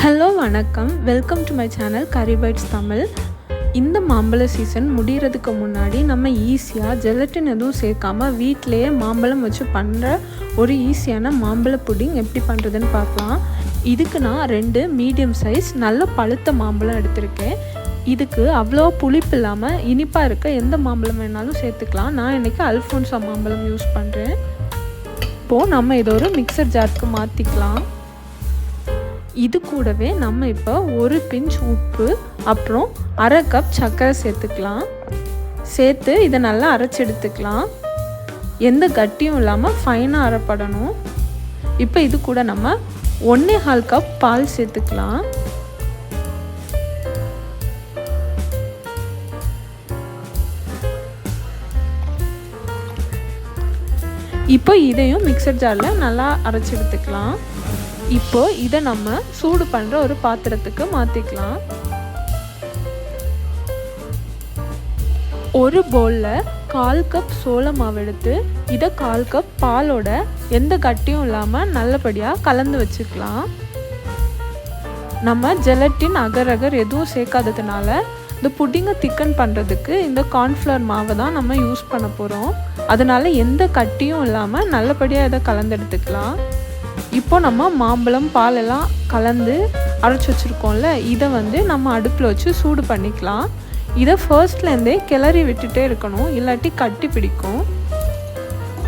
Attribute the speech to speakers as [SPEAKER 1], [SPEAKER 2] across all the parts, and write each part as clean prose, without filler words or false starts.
[SPEAKER 1] Hello வணக்கம், welcome to my channel curry bites Tamil. இந்த மாம்பழ சீசன் முடிகிறதுக்கு முன்னாடி நம்ம ஈஸியாக ஜெலட்டின் எதுவும் சேர்க்காம வீட்டிலையே மாம்பழம் வச்சு பண்ணுற ஒரு ஈஸியான மாம்பழ புடிங் எப்படி பண்ணுறதுன்னு பார்க்கலாம். இதுக்கு நான் 2 மீடியம் சைஸ் நல்ல பழுத்த மாம்பழம் எடுத்திருக்கேன். இதுக்கு அவ்வளோ புளிப்பு இல்லாமல் இனிப்பாக இருக்க எந்த மாம்பழம் வேணாலும் சேர்த்துக்கலாம். நான் இன்றைக்கி அல்ஃபோன்சா மாம்பழம் யூஸ் பண்ணுறேன். இப்போது நம்ம இதை ஒரு மிக்சர் ஜாருக்கு மாற்றிக்கலாம். இது கூடவே நம்ம இப்போ ஒரு பிஞ்ச் உப்பு அப்புறம் அரை கப் சர்க்கரை சேர்த்துக்கலாம். சேர்த்து இதை நல்லா அரைச்சி எடுத்துக்கலாம். எந்த கட்டியும் இல்லாமல் ஃபைனாக அரைப்படணும். இப்போ இது கூட நம்ம 1.25 கப் பால் சேர்த்துக்கலாம். இப்போ இதையும் மிக்சர் ஜாரில் நல்லா அரைச்சி எடுத்துக்கலாம். இப்போ இதை நம்ம சூடு பண்ணுற ஒரு பாத்திரத்துக்கு மாற்றிக்கலாம். ஒரு பவுலில் 1/4 கப் சோள மாவு எடுத்து இதை 1/4 கப் பாலோட எந்த கட்டியும் இல்லாமல் நல்லபடியாக கலந்து வச்சுக்கலாம். நம்ம ஜெலட்டின் அகர் எதுவும் சேர்க்காததுனால இந்த புட்டிங்கை திக்கன் பண்ணுறதுக்கு இந்த கார்ன்ஃப்ளவர் மாவை தான் நம்ம யூஸ் பண்ண போகிறோம். அதனால எந்த கட்டியும் இல்லாமல் நல்லபடியாக இதை கலந்து எடுத்துக்கலாம். இப்போ நம்ம மாம்பழம் பால் எல்லாம் கலந்து அரைச்சி வச்சுருக்கோம்ல, இதை நம்ம அடுப்பில் வச்சு சூடு பண்ணிக்கலாம். இதை ஃபர்ஸ்ட்லேருந்தே கிளறி விட்டுட்டே இருக்கணும், இல்லாட்டி கட்டி பிடிக்கும்.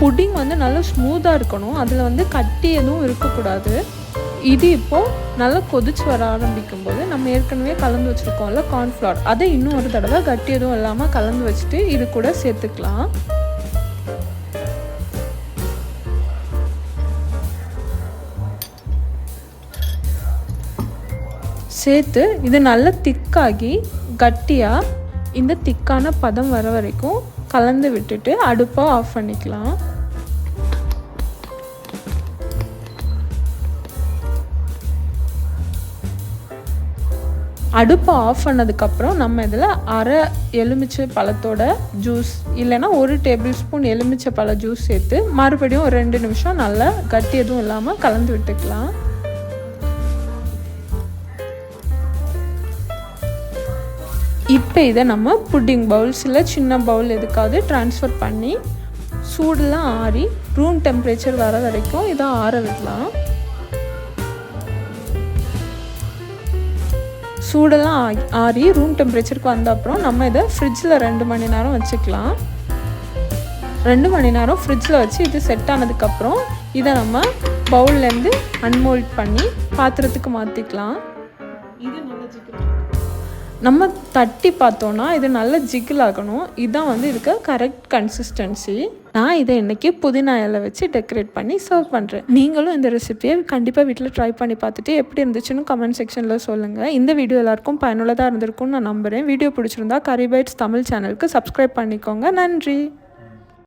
[SPEAKER 1] புட்டிங் நல்லா ஸ்மூத்தாக இருக்கணும், அதில் கட்டி எதுவும் இருக்கக்கூடாது. இது இப்போது நல்லா கொதிச்சு வர ஆரம்பிக்கும் போது நம்ம ஏற்கனவே கலந்து வச்சுருக்கோம்ல கார்ன்ஃப்ளவர், அதை இன்னும் ஒரு தடவை கட்டி எதுவும் இல்லாமல் கலந்து வச்சுட்டு இது கூட சேர்த்துக்கலாம். சேர்த்து இது நல்லா திக்காகி கட்டியாக இந்த திக்கான பதம் வர வரைக்கும் கலந்து விட்டுட்டு அடுப்பை ஆஃப் பண்ணிக்கலாம். அடுப்பை ஆஃப் பண்ணதுக்கப்புறம் நம்ம இதில் அரை எலுமிச்சை பழத்தோட ஜூஸ் இல்லைன்னா 1 டேபிள் ஸ்பூன் எலுமிச்சை பழ ஜூஸ் சேர்த்து மறுபடியும் ஒரு 2 நிமிஷம் நல்லா கட்டி எதுவும் இல்லாமல் கலந்து விட்டுக்கலாம். இப்போ இதை நம்ம புட்டிங் பவுல்ஸில் சின்ன பவுல் எதுக்காவது ட்ரான்ஸ்ஃபர் பண்ணி சூடெலாம் ஆறி ரூம் டெம்பரேச்சர் வர வரைக்கும் இதை ஆற விடலாம். சூடெல்லாம் ஆறி ரூம் டெம்பரேச்சருக்கு வந்த அப்புறம் நம்ம இதை ஃப்ரிட்ஜில் 2 மணி நேரம் வச்சுக்கலாம். 2 மணி நேரம் ஃப்ரிட்ஜில் வச்சு இது செட் ஆனதுக்கப்புறம் இதை நம்ம பவுல்லேருந்து அன்மோல்ட் பண்ணி பாத்திரத்துக்கு மாற்றிக்கலாம். இது நல்ல நம்ம தட்டி பார்த்தோன்னா இது நல்ல ஜிகில் ஆகணும். இதுதான் இதுக்கு கரெக்ட் கன்சிஸ்டன்சி. நான் இதை இன்றைக்கி புதினா இலை வச்சு டெக்கரேட் பண்ணி சர்வ் பண்ணுறேன். நீங்களும் இந்த ரெசிபியை கண்டிப்பாக வீட்டில் ட்ரை பண்ணி பார்த்துட்டு எப்படி இருந்துச்சுன்னு கமெண்ட் செக்ஷனில் சொல்லுங்கள். இந்த வீடியோ எல்லாருக்கும் பயனுள்ளதாக இருந்திருக்கும்னு நான் நம்புகிறேன். வீடியோ பிடிச்சிருந்தா கரி பைட்ஸ் தமிழ் சேனலுக்கு சப்ஸ்கிரைப் பண்ணிக்கோங்க. நன்றி.